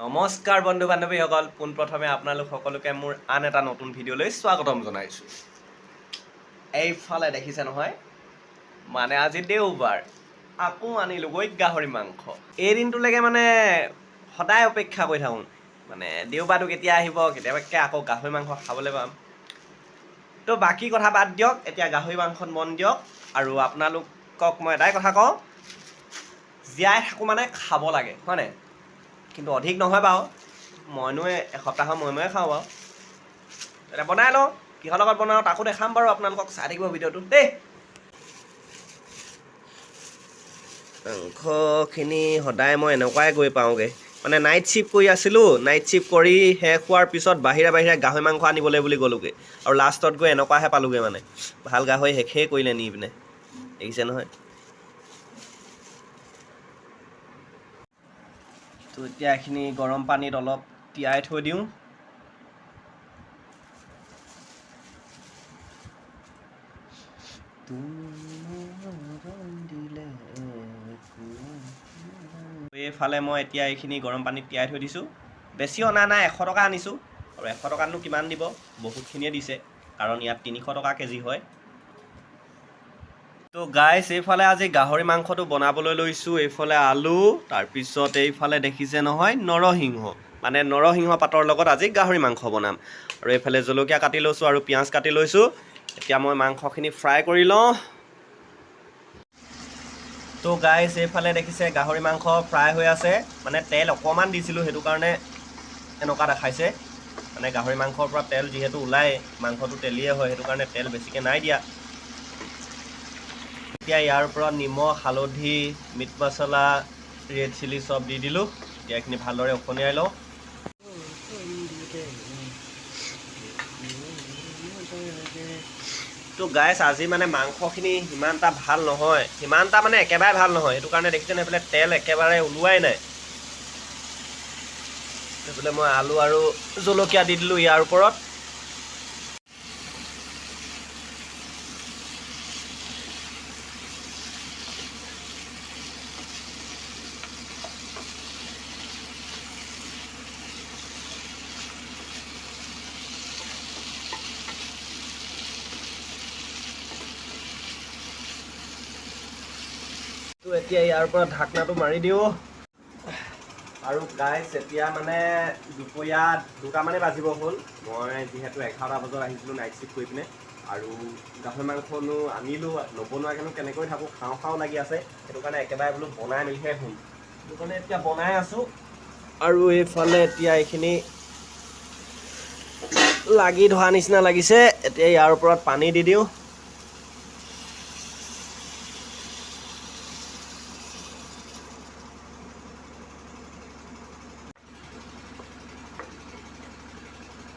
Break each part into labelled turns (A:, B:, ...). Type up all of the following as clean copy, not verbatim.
A: নমস্কাৰ বন্ধু বান্ধৱীসকল, পোনপ্ৰথমে আপোনালোক সকলোকে মোৰ আন এটা নতুন ভিডিঅ'লৈ স্বাগতম জনাইছোঁ। এইফালে দেখিছে নহয়, মানে আজি দেওবাৰ, আকৌ আনিলোগৈ গাহৰি মাংস। এই দিনটোলৈকে মানে সদায় অপেক্ষা কৰি থাকোঁ, মানে দেওবাৰটো কেতিয়া আহিব, কেতিয়াবাকৈ আকৌ গাহৰি মাংস খাবলৈ পাম। তো বাকী কথা বাদ দিয়ক, এতিয়া গাহৰি মাংসত মন দিয়ক। আৰু আপোনালোকক মই এটাই কথা কওঁ, জীয়াই থাকোঁ মানে খাব লাগে, হয়নে? কিন্তু অধিক নহয় বাৰু, মইনো এসপ্তাহৰ মূৰে খাওঁ বাৰু। এতিয়া বনাই লওঁ, কিহৰ লগত বনাওঁ তাকো দেখাম বাৰু আপোনালোকক, চাই থাকিব ভিডিঅ'টো দেই। মাংসখিনি সদায় মই এনেকুৱাই গৈ পাওঁগৈ, মানে নাইট শ্বিফ্ট কৰি আছিলোঁ, নাইট শ্বিফ্ট কৰি শেষ হোৱাৰ পিছত বাহিৰে গাহৰি মাংস আনিবলৈ বুলি গ'লোগৈ, আৰু লাষ্টত গৈ এনেকুৱাহে পালোগৈ, মানে ভাল গাহৰি শেষেই কৰিলে নি পিনে, দেখিছে নহয়। তো এতিয়া এইখিনি গৰম পানীত অলপ তিয়াই থৈ দিওঁ। এইফালে মই এতিয়া এইখিনি গৰম পানীত তিয়াই থৈ দিছোঁ। বেছি অনা নাই, 100 টকা আনিছোঁ, আৰু 100 টকাতনো কিমান দিব, বহুতখিনিয়ে দিছে, কাৰণ ইয়াত 300 টকা কেজি হয়। তো গাইছ, এইফালে আজি গাহৰি মাংসটো বনাবলৈ লৈছোঁ। এইফালে আলু, তাৰপিছত এইফালে দেখিছে নহয় নৰসিংহ, মানে নৰসিংহ পাতৰ লগত আজি গাহৰি মাংস বনাম। আৰু এইফালে জলকীয়া কাটি লৈছোঁ আৰু পিঁয়াজ কাটি লৈছোঁ। এতিয়া মই মাংসখিনি ফ্ৰাই কৰি লওঁ। তো গাইছ, এইফালে দেখিছে গাহৰি মাংস ফ্ৰাই হৈ আছে, মানে তেল অকণমান দিছিলোঁ, সেইটো কাৰণে এনেকুৱা দেখাইছে। মানে গাহৰি মাংসৰ পৰা তেল যিহেতু ওলায়, মাংসটো তেলিয়ে হয়, সেইটো কাৰণে তেল বেছিকৈ নাই দিয়া। এতিয়া ইয়াৰ ওপৰত নিমখ, হালধি, মিট মছলা, ৰেড চিলি চব দি দিলোঁ। এতিয়া এইখিনি ভালদৰে উফন্দিয়াই লওঁ। তো গাইছ, আজি মানে মাংসখিনি সিমান এটা ভাল নহয়, সিমান এটা মানে একেবাৰে ভাল নহয়, সেইটো কাৰণে দেখিছেনে এইফালে তেল একেবাৰে ওলোৱাই নাই। এইফালে মই আলু আৰু জলকীয়া দি দিলোঁ ইয়াৰ ওপৰত। তো এতিয়া ইয়াৰ ওপৰত ঢাকনাটো মাৰি দিওঁ। আৰু গাইছ, এতিয়া মানে দুপৰীয়া 2টামানেই বাজিব হ'ল। মই যিহেতু 11টা বজাত আহিছিলোঁ নাইট শ্বিফ্ট কৰি পিনে, আৰু গাহৰি মাংসনো আনিলোঁ, নবনোৱাকৈনো কেনেকৈ থাকোঁ, খাওঁ লাগি আছে, সেইটো কাৰণে একেবাৰে বোলো বনাই মেলিহে শুম। সেইটো কাৰণে এতিয়া বনাই আছোঁ। আৰু এইফালে এতিয়া এইখিনি লাগি ধৰা নিচিনা লাগিছে, এতিয়া ইয়াৰ ওপৰত পানী দি দিওঁ।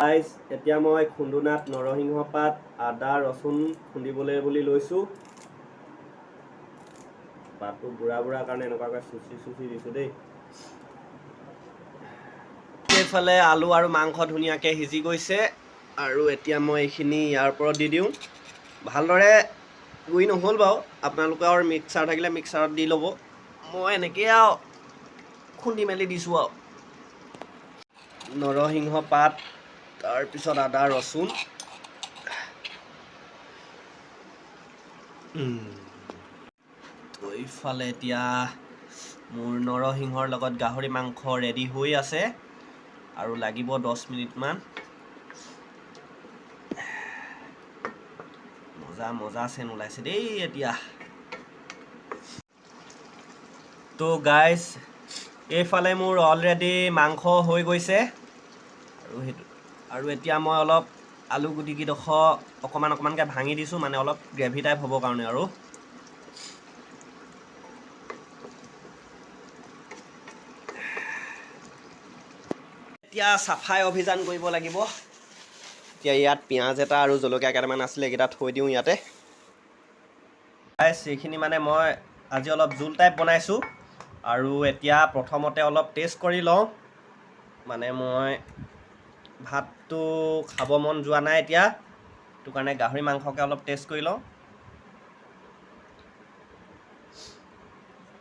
A: গাইছ, এতিয়া মই খুন্দুনাত নৰসিংহ পাত, আদা, ৰচুন খুন্দিবলৈ বুলি লৈছোঁ। পাতটো বুঢ়া কাৰণে এনেকুৱাকৈ চুচি দিছোঁ দেই। এইফালে আলু আৰু মাংস ধুনীয়াকৈ সিজি গৈছে, আৰু এতিয়া মই এইখিনি ইয়াৰ ওপৰত দি দিওঁ। ভালদৰে গুড়ি নহ'ল বাৰু, আপোনালোকৰ মিক্সাৰ থাকিলে মিক্সাৰত দি ল'ব। মই এনেকৈয়ে আৰু খুন্দি মেলি দিছোঁ আৰু। নৰসিংহ পাত, তাৰপিছত আদা, ৰচুন। তো এইফালে এতিয়া মোৰ নৰসিংহৰ লগত গাহৰি মাংস ৰেডি হৈ আছে, আৰু লাগিব 10 মিনিটমান। মজা চেন ওলাইছে দেই এতিয়া। তো গাইছ, এইফালে মোৰ অলৰেডি মাংস হৈ গৈছে, আৰু এতিয়া মই অলপ আলু গুটিকেইডোখৰ অকণমানকৈ ভাঙি দিছোঁ, মানে অলপ গ্ৰেভি টাইপ হ'বৰ কাৰণে। আৰু এতিয়া চাফাই অভিযান কৰিব লাগিব। এতিয়া ইয়াত পিঁয়াজ এটা আৰু জলকীয়া কেইটামান আছিলে, এইকেইটা থৈ দিওঁ ইয়াতে। গাইছ, এইখিনি মানে মই আজি অলপ জোল টাইপ বনাইছোঁ, আৰু এতিয়া প্ৰথমতে অলপ টেষ্ট কৰি লওঁ। মানে মই ভাতটো খাব মন যোৱা নাই এতিয়া, সেইটো কাৰণে গাহৰি মাংসকে অলপ টেষ্ট কৰি লওঁ।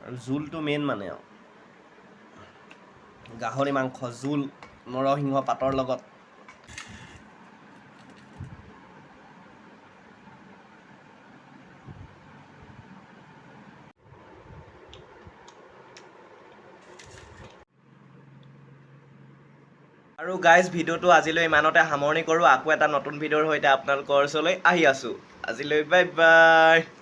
A: আৰু জোলটো মেইন মানে আৰু গাহৰি মাংস জোল নৰসিংহ পাতৰ লগত। আৰু গাইজ ভিডিঅ'টো আজিলৈ ইমানতে সামৰণি কৰোঁ। আকৌ এটা নতুন ভিডিঅ'ৰ সৈতে আপোনালোকৰ ওচৰলৈ আহি আছোঁ। আজিলৈ বাই বাই।